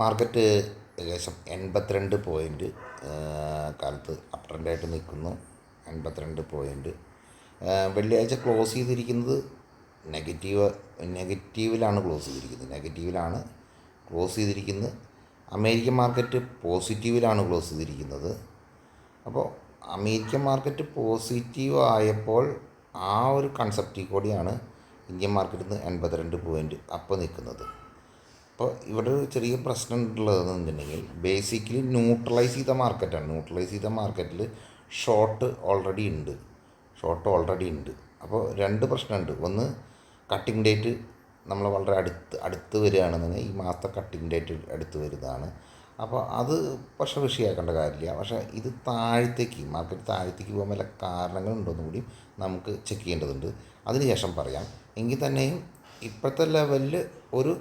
Market ഏകദേശം 82 point കാലത്ത് up ട്രെൻഡായിട്ട് നിൽക്കുന്നു. 82 പോയിൻ്റ്. വെള്ളിയാഴ്ച ക്ലോസ് ചെയ്തിരിക്കുന്നത് നെഗറ്റീവിലാണ് ക്ലോസ് ചെയ്തിരിക്കുന്നത്. അമേരിക്കൻ മാർക്കറ്റ് പോസിറ്റീവിലാണ് ക്ലോസ് ചെയ്തിരിക്കുന്നത്. അപ്പോൾ അമേരിക്കൻ മാർക്കറ്റ് പോസിറ്റീവ് ആയപ്പോൾ ആ ഒരു കൺസെപ്റ്റിൽ കൂടിയാണ് ഇന്ത്യൻ മാർക്കറ്റിൽ നിന്ന് 82 പോയിൻ്റ് അപ്പോൾ നിൽക്കുന്നത്. അപ്പോൾ ഇവിടെ ഒരു ചെറിയ പ്രശ്നം ഉള്ളതെന്ന് വെച്ചിട്ടുണ്ടെങ്കിൽ ബേസിക്കലി ന്യൂട്രലൈസ് ചെയ്ത മാർക്കറ്റിൽ ഷോർട്ട് ഓൾറെഡി ഉണ്ട്. അപ്പോൾ രണ്ട് പ്രശ്നമുണ്ട്. ഒന്ന്, കട്ടിങ് ഡേറ്റ് നമ്മൾ വളരെ അടുത്ത് വരികയാണെന്നുണ്ടെങ്കിൽ ഈ മാസത്തെ കട്ടിങ് ഡേറ്റ് അടുത്ത് വരുന്നതാണ്. അപ്പോൾ അത് പക്ഷേ വിഷയമാക്കേണ്ട കാര്യമില്ല. പക്ഷേ ഇത് മാർക്കറ്റ് താഴത്തേക്ക് പോകാൻ വല്ല കാരണങ്ങളുണ്ടോയെന്നും കൂടി നമുക്ക് ചെക്ക് ചെയ്യേണ്ടതുണ്ട്. അതിനുശേഷം പറയാം. എങ്കിൽ തന്നെയും ഇപ്പോഴത്തെ ലെവലിൽ ഒരു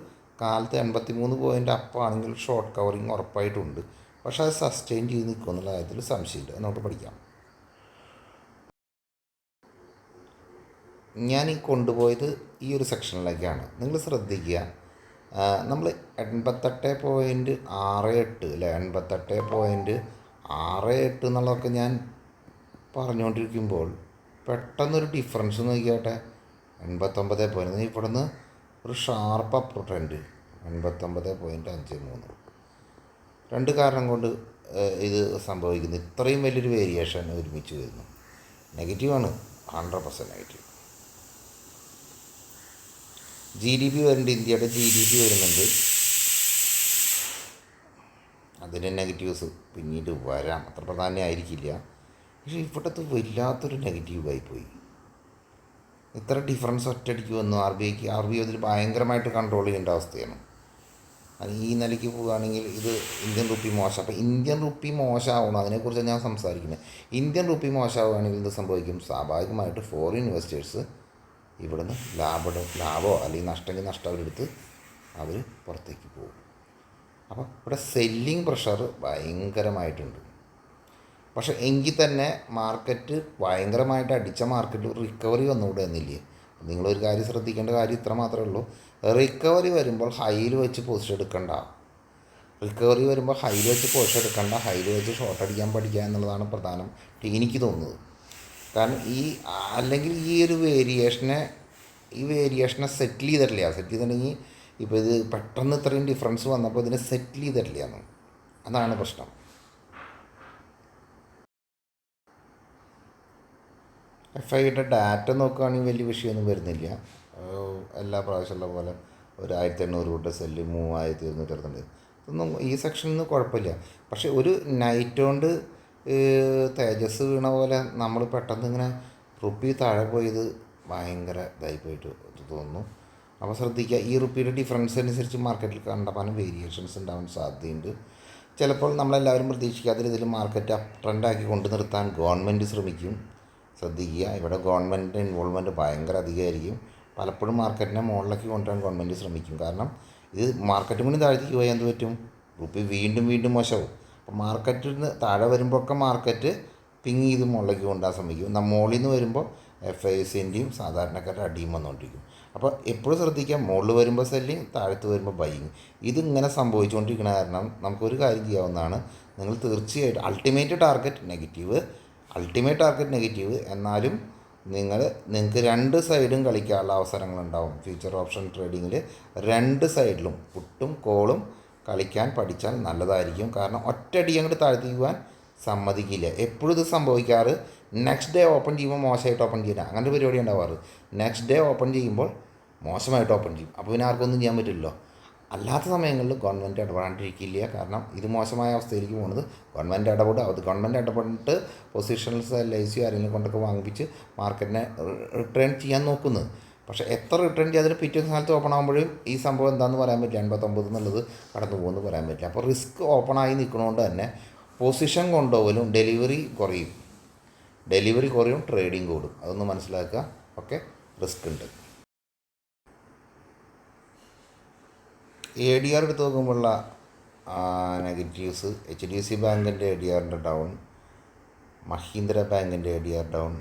കാലത്ത് 83 പോയിൻ്റ് അപ്പാണെങ്കിൽ ഷോർട്ട് കവറിങ് ഉറപ്പായിട്ടുണ്ട്. പക്ഷേ അത് സസ്റ്റെയിൻ ചെയ്ത് നിൽക്കും എന്നുള്ള കാര്യത്തിൽ സംശയമില്ല. നമുക്ക് പഠിക്കാം. ഞാൻ ഈ കൊണ്ടുപോയത് ഈ ഒരു സെക്ഷനിലേക്കാണ്. നിങ്ങൾ ശ്രദ്ധിക്കുക, നമ്മൾ 88.68 അല്ലേ, 88.68 എന്നുള്ളതൊക്കെ ഞാൻ പറഞ്ഞുകൊണ്ടിരിക്കുമ്പോൾ പെട്ടെന്നൊരു ഡിഫറൻസ് നോക്കിയാട്ടെ. 89 ഇവിടെ നിന്ന് ഒരു ഷാർപ്പ് അപ്പ് ട്രെൻഡ് 89.53. രണ്ട് കാരണം കൊണ്ട് ഇത് സംഭവിക്കുന്നു. ഇത്രയും വലിയൊരു വേരിയേഷൻ ഒരുമിച്ച് വരുന്നു. നെഗറ്റീവാണ്, 100% നെഗറ്റീവ്. GDP വരുന്നുണ്ട്, ഇന്ത്യയുടെ GDP വരുന്നുണ്ട്. അതിൻ്റെ നെഗറ്റീവ്സ് പിന്നീട് വരാം, അത്ര പ്രധാനമായിരിക്കില്ല. പക്ഷേ ഇവിടുത്തെ വല്ലാത്തൊരു നെഗറ്റീവായിപ്പോയി. ഇത്ര ഡിഫറൻസ് ഒറ്റയടിക്ക് വന്നു. ആർ ബി ഐ അതിൽ ഭയങ്കരമായിട്ട് കൺട്രോൾ ചെയ്യേണ്ട അവസ്ഥയാണ്. അത് ഈ നിലയ്ക്ക് പോവുകയാണെങ്കിൽ ഇത് ഇന്ത്യൻ റുപ്പി മോശം. അപ്പോൾ ഇന്ത്യൻ റുപ്പി മോശമാവണം, അതിനെക്കുറിച്ച് ഞാൻ സംസാരിക്കുന്നത്. ഇന്ത്യൻ റുപ്പി മോശമാവുകയാണെങ്കിൽ ഇത് സംഭവിക്കും. സ്വാഭാവികമായിട്ട് ഫോറിൻ ഇൻവെസ്റ്റേഴ്സ് ഇവിടുന്ന് ലാഭമോ അല്ലെങ്കിൽ നഷ്ടം അവരെടുത്ത് അവർ പുറത്തേക്ക് പോകും. അപ്പോൾ ഇവിടെ സെല്ലിങ് പ്രഷർ ഭയങ്കരമായിട്ടുണ്ട്. പക്ഷേ എങ്കിൽ തന്നെ മാർക്കറ്റ് ഭയങ്കരമായിട്ട് അടിച്ച മാർക്കറ്റ് റിക്കവറി വന്നുകൂടെ എന്നില്ലേ. നിങ്ങളൊരു കാര്യം ശ്രദ്ധിക്കേണ്ട കാര്യം ഇത്ര മാത്രമേ ഉള്ളൂ. റിക്കവറി വരുമ്പോൾ ഹൈയിൽ വെച്ച് പൊസിഷൻ എടുക്കണ്ട. ഹൈയിൽ വെച്ച് ഷോർട്ട് അടിക്കാൻ പഠിക്കുക എന്നുള്ളതാണ് പ്രധാനം എനിക്ക് തോന്നുന്നത്. കാരണം അല്ലെങ്കിൽ ഈ വേരിയേഷനെ സെറ്റിൽ ചെയ്തിട്ടുണ്ടെങ്കിൽ ഇപ്പോൾ ഇത് പെട്ടെന്ന് ഇത്രയും ഡിഫറൻസ് വന്നപ്പോൾ ഇതിനെ സെറ്റിൽ ചെയ്തിട്ടില്ല. അതാണ് പ്രശ്നം. FIയുടെ ഡാറ്റ നോക്കുകയാണെങ്കിൽ വലിയ വിഷയമൊന്നും വരുന്നില്ല. എല്ലാ പ്രാവശ്യമുള്ള പോലെ ഒരു 1800 തൊട്ട് സെല്ല് 3162. ഇതൊന്നും ഈ സെക്ഷനിൽ നിന്ന് കുഴപ്പമില്ല. പക്ഷേ ഒരു നൈറ്റ് കൊണ്ട് തേജസ് വീണ പോലെ നമ്മൾ പെട്ടെന്ന് ഇങ്ങനെ റുപ്പി താഴെ പോയത് ഭയങ്കര ഇതായിപ്പോയിട്ട് തോന്നുന്നു. അപ്പോൾ ശ്രദ്ധിക്കുക, ഈ റുപ്പിയുടെ ഡിഫറൻസ് അനുസരിച്ച് മാർക്കറ്റിൽ കണ്ടമാനം വേരിയേഷൻസ് ഉണ്ടാവാൻ സാധ്യതയുണ്ട്. ചിലപ്പോൾ നമ്മളെല്ലാവരും പ്രതീക്ഷിക്കാതെ ഇതിൽ മാർക്കറ്റ് അപ്പ് ട്രെൻഡാക്കി കൊണ്ടു നിർത്താൻ ഗവൺമെൻറ് ശ്രമിക്കും. ശ്രദ്ധിക്കുക, ഇവിടെ ഗവൺമെൻറ്റിൻ്റെ ഇൻവോൾവ്മെൻറ്റ് ഭയങ്കര അധികമായിരിക്കും. പലപ്പോഴും മാർക്കറ്റിനെ മുകളിലേക്ക് കൊണ്ടുവരാൻ ഗവൺമെൻറ് ശ്രമിക്കും. കാരണം ഇത് മാർക്കറ്റും കൂടി താഴത്തേക്ക് പോയാൽ എന്ത് പറ്റും? റുപ്പി വീണ്ടും മോശമാവും. അപ്പോൾ മാർക്കറ്റിൽ നിന്ന് താഴെ വരുമ്പോഴൊക്കെ മാർക്കറ്റ് പിങ് ചെയ്ത് മുകളിലേക്ക് കൊണ്ടുപോകാൻ ശ്രമിക്കും. മുകളിൽ നിന്ന് വരുമ്പോൾ FIസിൻ്റെയും സാധാരണക്കാരുടെ അടിയും വന്നുകൊണ്ടിരിക്കും. അപ്പോൾ എപ്പോഴും ശ്രദ്ധിക്കാം, മുകളിൽ വരുമ്പോൾ സെല്ലിങ്, താഴത്ത് വരുമ്പോൾ ബൈയിങ്. ഇതിങ്ങനെ സംഭവിച്ചുകൊണ്ടിരിക്കുന്ന കാരണം നമുക്കൊരു കാര്യം ചെയ്യാവുന്നതാണ്. നിങ്ങൾ തീർച്ചയായിട്ടും അൾട്ടിമേറ്റ് ടാർഗറ്റ് നെഗറ്റീവ് എന്നാലും നിങ്ങൾക്ക് രണ്ട് സൈഡും കളിക്കാനുള്ള അവസരങ്ങളുണ്ടാവും. ഫ്യൂച്ചർ ഓപ്ഷൻ ട്രേഡിങ്ങിൽ രണ്ട് സൈഡിലും പുട്ടും കോളും കളിക്കാൻ പഠിച്ചാൽ നല്ലതായിരിക്കും. കാരണം ഒറ്റയടി അങ്ങോട്ട് താഴ്ത്തേക്ക് പോകാൻ സമ്മതിക്കില്ല. എപ്പോഴും ഇത് സംഭവിക്കാറ് നെക്സ്റ്റ് ഡേ ഓപ്പൺ ചെയ്യുമ്പോൾ മോശമായിട്ട് ഓപ്പൺ ചെയ്യുക, അങ്ങനത്തെ പരിപാടി ഉണ്ടാവാറ്. നെക്സ്റ്റ് ഡേ ഓപ്പൺ ചെയ്യുമ്പോൾ മോശമായിട്ട് ഓപ്പൺ ചെയ്യും. അപ്പോൾ പിന്നെ ആർക്കൊന്നും ചെയ്യാൻ പറ്റില്ലല്ലോ. അല്ലാത്ത സമയങ്ങളിൽ ഗവൺമെൻറ് ഇടപെടാണ്ടിരിക്കില്ല. കാരണം ഇത് മോശമായ അവസ്ഥയിലേക്ക് പോകുന്നത് ഗവൺമെൻറ് ഇടപെട്ടിട്ട് പൊസിഷൻസ് LIC ആരെങ്കിലും കൊണ്ടൊക്കെ വാങ്ങിപ്പിച്ച് മാർക്കറ്റിനെ റിട്ടേൺ ചെയ്യാൻ നോക്കുന്നത്. പക്ഷേ എത്ര റിട്ടേൺ ചെയ്തതിന് പിറ്റേ സ്ഥലത്ത് ഓപ്പൺ ആകുമ്പോഴും ഈ സംഭവം എന്താണെന്ന് പറയാൻ പറ്റില്ല. 89 എന്നുള്ളത് കടന്നു പോകുമെന്ന് പറയാൻ പറ്റില്ല. അപ്പോൾ റിസ്ക് ഓപ്പണായി നിൽക്കുന്നതുകൊണ്ട് തന്നെ പൊസിഷൻ കൊണ്ടുപോകലും ഡെലിവറി കുറയും, ട്രേഡിങ് കൂടും. അതൊന്ന് മനസ്സിലാക്കുക. ഓക്കെ, റിസ്ക് ഉണ്ട്. ADR എടുത്ത് നോക്കുമ്പോഴുള്ള നെഗറ്റീവ്സ്: HDFC ബാങ്കിൻ്റെ ADR ഡൗൺ, മഹീന്ദ്ര ബാങ്കിൻ്റെ ADR ഡൗൺ,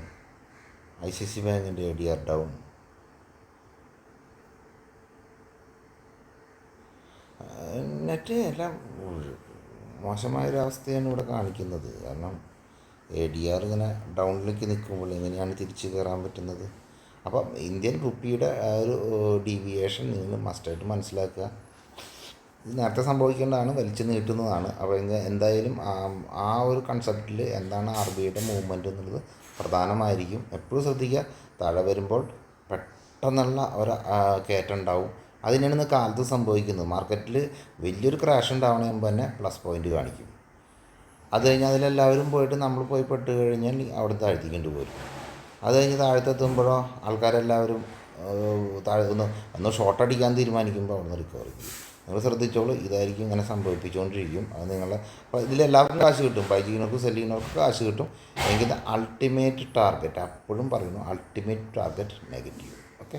ICICI ബാങ്കിൻ്റെ ADR ഡൗൺ. നെറ്റ് എല്ലാം മോശമായൊരവസ്ഥയാണ് ഇവിടെ കാണിക്കുന്നത്. കാരണം എ ഡി ആർ ഇങ്ങനെ ഡൗണിലേക്ക് നിൽക്കുമ്പോൾ എങ്ങനെയാണ് തിരിച്ച് കയറാൻ പറ്റുന്നത്? അപ്പം ഇന്ത്യൻ റുപ്പിയുടെ ആ ഒരു ഡീവിയേഷൻ നിങ്ങൾ മസ്റ്റായിട്ട് മനസ്സിലാക്കുക. ഇത് നേരത്തെ സംഭവിക്കേണ്ടതാണ്, വലിച്ചു നീട്ടുന്നതാണ്. അപ്പോൾ എന്തായാലും ആ ഒരു കൺസെപ്റ്റിൽ എന്താണ് ആർ ബി ഐയുടെ മൂവ്മെൻറ്റ് എന്നുള്ളത് പ്രധാനമായിരിക്കും. എപ്പോഴും ശ്രദ്ധിക്കുക, താഴെ വരുമ്പോൾ പെട്ടെന്നുള്ള ഒരു കയറ്റം ഉണ്ടാവും. അതിനാണ് കാലത്ത് സംഭവിക്കുന്നത്. മാർക്കറ്റിൽ വലിയൊരു ക്രാഷ് ഉണ്ടാവണ മുമ്പ് തന്നെ പ്ലസ് പോയിൻ്റ് കാണിക്കും. അത് കഴിഞ്ഞാൽ അതിലെല്ലാവരും പോയിട്ട് നമ്മൾ പോയി പെട്ട് കഴിഞ്ഞാൽ അവിടെ താഴ്ത്തിക്കൊണ്ട് പോരും. അത് കഴിഞ്ഞ് താഴത്തെത്തുമ്പോഴോ ആൾക്കാരെല്ലാവരും താഴെ ഒന്ന് ഷോർട്ട് അടിക്കാൻ തീരുമാനിക്കുമ്പോൾ അവിടെ നിന്ന് റിക്കവർ ചെയ്യും. നിങ്ങൾ ശ്രദ്ധിച്ചോളൂ, ഇതായിരിക്കും ഇങ്ങനെ സംഭവിപ്പിച്ചുകൊണ്ടിരിക്കും. അത് നിങ്ങളെ അപ്പോൾ ഇതിലെല്ലാവർക്കും കാശ് കിട്ടും, ബൈ ചെയ്യുന്നവർക്ക് സെല് ചെയ്യുന്നവർക്ക് കാശ് കിട്ടും. എങ്കിൽ അൾട്ടിമേറ്റ് ടാർഗറ്റ്, അപ്പോഴും പറയുന്നു അൾട്ടിമേറ്റ് ടാർഗറ്റ് നെഗറ്റീവ്. ഓക്കെ,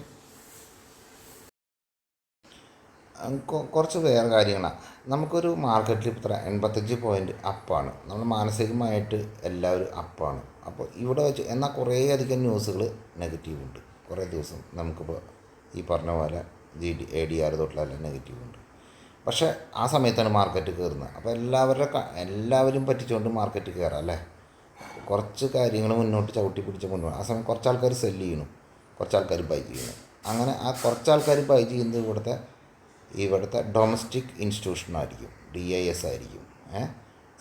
കുറച്ച് വേറെ കാര്യങ്ങളാണ്. നമുക്കൊരു മാർക്കറ്റിൽ ഇത്ര 85 പോയിൻ്റ് അപ്പാണ്, നമ്മൾ മാനസികമായിട്ട് എല്ലാവരും അപ്പാണ്. അപ്പോൾ ഇവിടെ വെച്ച് എന്നാൽ കുറേ അധികം ന്യൂസുകൾ നെഗറ്റീവ് ഉണ്ട്. കുറേ ദിവസം നമുക്കിപ്പോൾ ഈ പറഞ്ഞ പോലെ എ ഡി ആർ തൊട്ടിലെല്ലാം നെഗറ്റീവ് ഉണ്ട്. പക്ഷേ ആ സമയത്താണ് മാർക്കറ്റ് കയറുന്നത്. അപ്പോൾ എല്ലാവരും പറ്റിച്ചുകൊണ്ട് മാർക്കറ്റ് കയറാം അല്ലേ? കുറച്ച് കാര്യങ്ങൾ മുന്നോട്ട് ചവിട്ടി പിടിച്ച് കൊണ്ടുപോകണം. ആ സമയം കുറച്ച് ആൾക്കാർ സെല്ല് ചെയ്യണം, കുറച്ച് ആൾക്കാർ ബൈ ചെയ്യണം. അങ്ങനെ ആ കുറച്ച് ആൾക്കാർ ബൈ ചെയ്യുന്നത് ഇവിടുത്തെ ഡൊമസ്റ്റിക് ഇൻസ്റ്റിറ്റ്യൂഷനായിരിക്കും, DIS ആയിരിക്കും.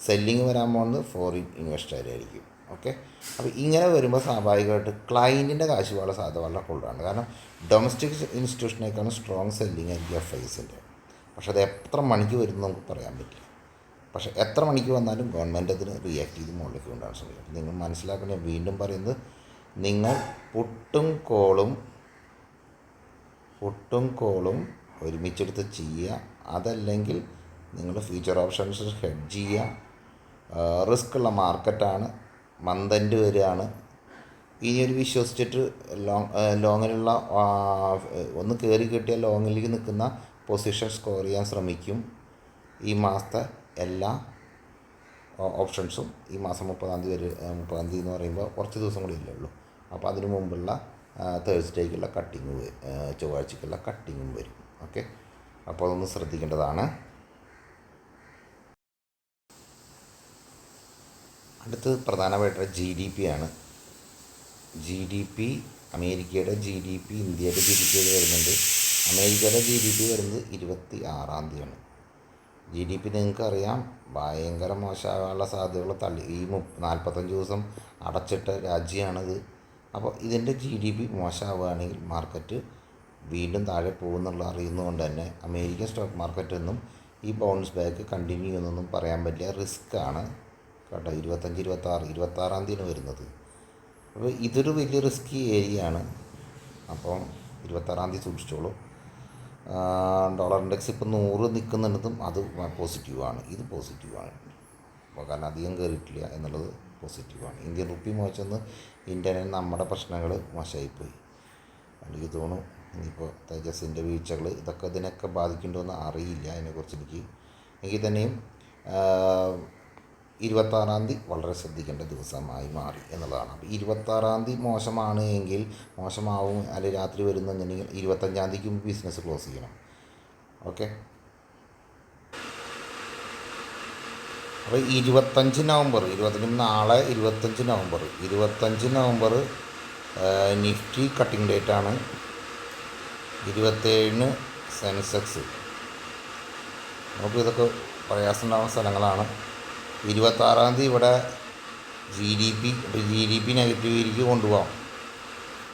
സെല്ലിങ് വരാൻ പോകുന്നത് ഫോറിൻ ഇൻവെസ്റ്ററായിരിക്കും. ഓക്കെ, അപ്പോൾ ഇങ്ങനെ വരുമ്പോൾ സ്വാഭാവികമായിട്ട് ക്ലയൻറ്റിൻ്റെ കാശ് വളരെ സാധ്യത വളരെ കൂടുതലാണ്. കാരണം ഡൊമസ്റ്റിക് ഇൻസ്റ്റിറ്റ്യൂഷനേക്കാളും സ്ട്രോങ് സെല്ലിങ് ആയിരിക്കും FISൻ്റെ. പക്ഷേ അത് എത്ര മണിക്ക് വരുമെന്ന് നമുക്ക് പറയാൻ പറ്റില്ല. പക്ഷേ എത്ര മണിക്ക് വന്നാലും ഗവൺമെൻറ് അതിന് റിയാക്ട് ചെയ്ത് മുകളിലേക്ക് കൊണ്ടാണ് ശ്രമിക്കുക. നിങ്ങൾ മനസ്സിലാക്കണേ, വീണ്ടും പറയുന്നത്, നിങ്ങൾ പുട്ടും കോളും ഒരുമിച്ചെടുത്ത് ചെയ്യുക. അതല്ലെങ്കിൽ നിങ്ങൾ ഫ്യൂച്ചർ ഓപ്ഷൻസ് ഹെഡ്ജ് ചെയ്യുക. റിസ്ക് ഉള്ള മാർക്കറ്റാണ്, മന്ത് എൻഡ് വരികയാണ്. ഇനിയൊരു വിശ്വസിച്ചിട്ട് ലോങ്ങിലുള്ള ഒന്ന് കയറി കിട്ടിയ ലോങ്ങിലേക്ക് നിൽക്കുന്ന പൊസിഷൻ സ്കോർ ചെയ്യാൻ ശ്രമിക്കും. ഈ മാസത്തെ എല്ലാ ഓപ്ഷൻസും ഈ മാസം 30-ാം തീയതി എന്ന് പറയുമ്പോൾ കുറച്ച് ദിവസം കൂടി ഇല്ലേ ഉള്ളൂ. അപ്പോൾ അതിന് മുമ്പുള്ള തേഴ്സ്ഡേക്കുള്ള ചൊവ്വാഴ്ചയ്ക്കുള്ള കട്ടിങ്ങും വരും. ഓക്കെ, അപ്പോൾ അതൊന്ന് ശ്രദ്ധിക്കേണ്ടതാണ്. അടുത്ത് പ്രധാനമായിട്ട് GDP ആണ്. GDP, അമേരിക്കയുടെ GDP, ഇന്ത്യയുടെ GDP വരുന്നുണ്ട്. അമേരിക്കയുടെ GDP വരുന്നത് 26-ാം തീയതിയാണ്. GDP നിങ്ങൾക്കറിയാം ഭയങ്കര മോശമാകാനുള്ള സാധ്യതകൾ ഈ 45 ദിവസം അടച്ചിട്ട രാജ്യമാണിത്. അപ്പോൾ ഇതിൻ്റെ GDP മോശമാവുകയാണെങ്കിൽ മാർക്കറ്റ് വീണ്ടും താഴെ പോകുന്നുള്ള അറിയുന്നതുകൊണ്ട് തന്നെ അമേരിക്കൻ സ്റ്റോക്ക് മാർക്കറ്റൊന്നും ഈ ബൗൺസ് ബാക്ക് കണ്ടിന്യൂ ചെയ്യുന്നൊന്നും പറയാൻ പറ്റില്ല, റിസ്ക്കാണ് കേട്ടോ. 26-ാം തീയതി വരുന്നത്. അപ്പോൾ ഇതൊരു വലിയ റിസ്കി ഏരിയ ആണ്. അപ്പം 26-ാം തീയതി സൂക്ഷിച്ചോളൂ. ഡോളർ ഇൻഡെക്സ് ഇപ്പോൾ 100 നിൽക്കുന്നുണ്ടതും അത് പോസിറ്റീവാണ്. ഇത് പോസിറ്റീവാണ്, അപ്പോൾ കാരണം അധികം കയറിയിട്ടില്ല എന്നുള്ളത് പോസിറ്റീവാണ്. ഇന്ത്യൻ റുപ്പി മോശമെന്ന് ഇന്ത്യയിൽ നമ്മുടെ പ്രശ്നങ്ങൾ മോശമായിപ്പോയി. എനിക്ക് തോന്നുന്നു ഇനിയിപ്പോൾ തേജസിൻ്റെ വീഴ്ചകൾ ഇതൊക്കെ ഇതിനൊക്കെ ബാധിക്കുന്നുണ്ടോയെന്ന് അറിയില്ല. അതിനെക്കുറിച്ച് എനിക്ക് തന്നെയും 26-ാം തീയതി വളരെ ശ്രദ്ധിക്കേണ്ട ദിവസമായി മാറി എന്നുള്ളതാണ്. അപ്പോൾ 26-ാം തീയതി മോശമാണ് എങ്കിൽ മോശമാവും, അല്ലെങ്കിൽ രാത്രി വരുന്നുണ്ടെങ്കിൽ 25-ാം തീയതിക്കും ബിസിനസ് ക്ലോസ് ചെയ്യണം. ഓക്കെ, അപ്പോൾ 25 നവംബർ നാളെ 25 നവംബർ നിഫ്റ്റി കട്ടിംഗ് ഡേറ്റാണ്. 27-ന് സെൻസെക്സ്. നമുക്ക് ഇതൊക്കെ പ്രയാസമുണ്ടാകുന്ന സ്ഥലങ്ങളാണ്. 26-ാം തീയതി ഇവിടെ GDP നെഗറ്റീവിലേക്ക് കൊണ്ടുപോകാം.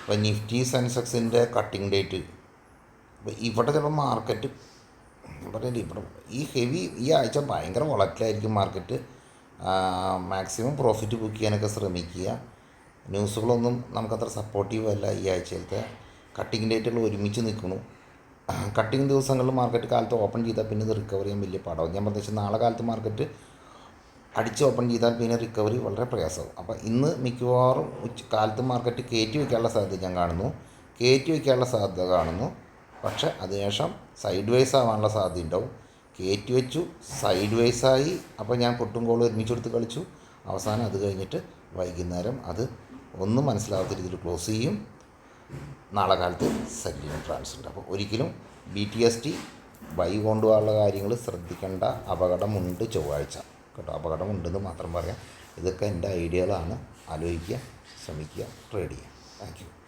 അപ്പോൾ നിഫ്റ്റി സെൻസെക്സിൻ്റെ കട്ടിംഗ് ഡേറ്റ്. അപ്പോൾ ഇവിടെ ചിലപ്പോൾ മാർക്കറ്റ് ഇവിടെ ഈ ആഴ്ച ഭയങ്കര വോളറ്റിലായിരിക്കും മാർക്കറ്റ്. മാക്സിമം പ്രോഫിറ്റ് ബുക്ക് ചെയ്യാനൊക്കെ ശ്രമിക്കുക. ന്യൂസുകളൊന്നും നമുക്കത്ര സപ്പോർട്ടീവ് അല്ല. ഈ ആഴ്ചയിലത്തെ കട്ടിങ് ഡേറ്റുകൾ ഒരുമിച്ച് നിൽക്കുന്നു. കട്ടിങ് ദിവസങ്ങളിൽ മാർക്കറ്റ് കാലത്ത് ഓപ്പൺ ചെയ്താൽ പിന്നെ ഇത് റിക്കവർ ചെയ്യാൻ വലിയ പാടാവും. ഞാൻ പ്രത്യേകിച്ച് നാളെ കാലത്ത് മാർക്കറ്റ് അടിച്ച് ഓപ്പൺ ചെയ്താൽ പിന്നെ റിക്കവറി വളരെ പ്രയാസമാവും. അപ്പോൾ ഇന്ന് മിക്കവാറും കാലത്ത് മാർക്കറ്റ് കയറ്റി വയ്ക്കാനുള്ള സാധ്യത ഞാൻ കാണുന്നു. പക്ഷേ അതിനുശേഷം സൈഡ് വേസ് ആവാനുള്ള സാധ്യത ഉണ്ടാവും. കയറ്റി വെച്ചു, സൈഡ് വേസായി, അപ്പോൾ ഞാൻ പൊട്ടും കോളും ഒരുമിച്ചെടുത്ത് കളിച്ചു. അവസാനം അത് കഴിഞ്ഞിട്ട് വൈകുന്നേരം അത് ഒന്നും മനസ്സിലാവാത്ത രീതിയിൽ ക്ലോസ് ചെയ്യും. നാളെ കാലത്ത് സെല്ലിന് ട്രാൻസ് ഉണ്ട്. അപ്പോൾ ഒരിക്കലും BTST ബൈ കൊണ്ടുപോകാനുള്ള കാര്യങ്ങൾ ശ്രദ്ധിക്കേണ്ട അപകടമുണ്ട് ചൊവ്വാഴ്ച കേട്ടോ. അപകടമുണ്ടെന്ന് മാത്രം പറയാം. ഇതൊക്കെ എൻ്റെ ഐഡിയകളാണ്. ആലോചിക്കുക, ശ്രമിക്കുക, ട്രേഡ് ചെയ്യുക. Thank you.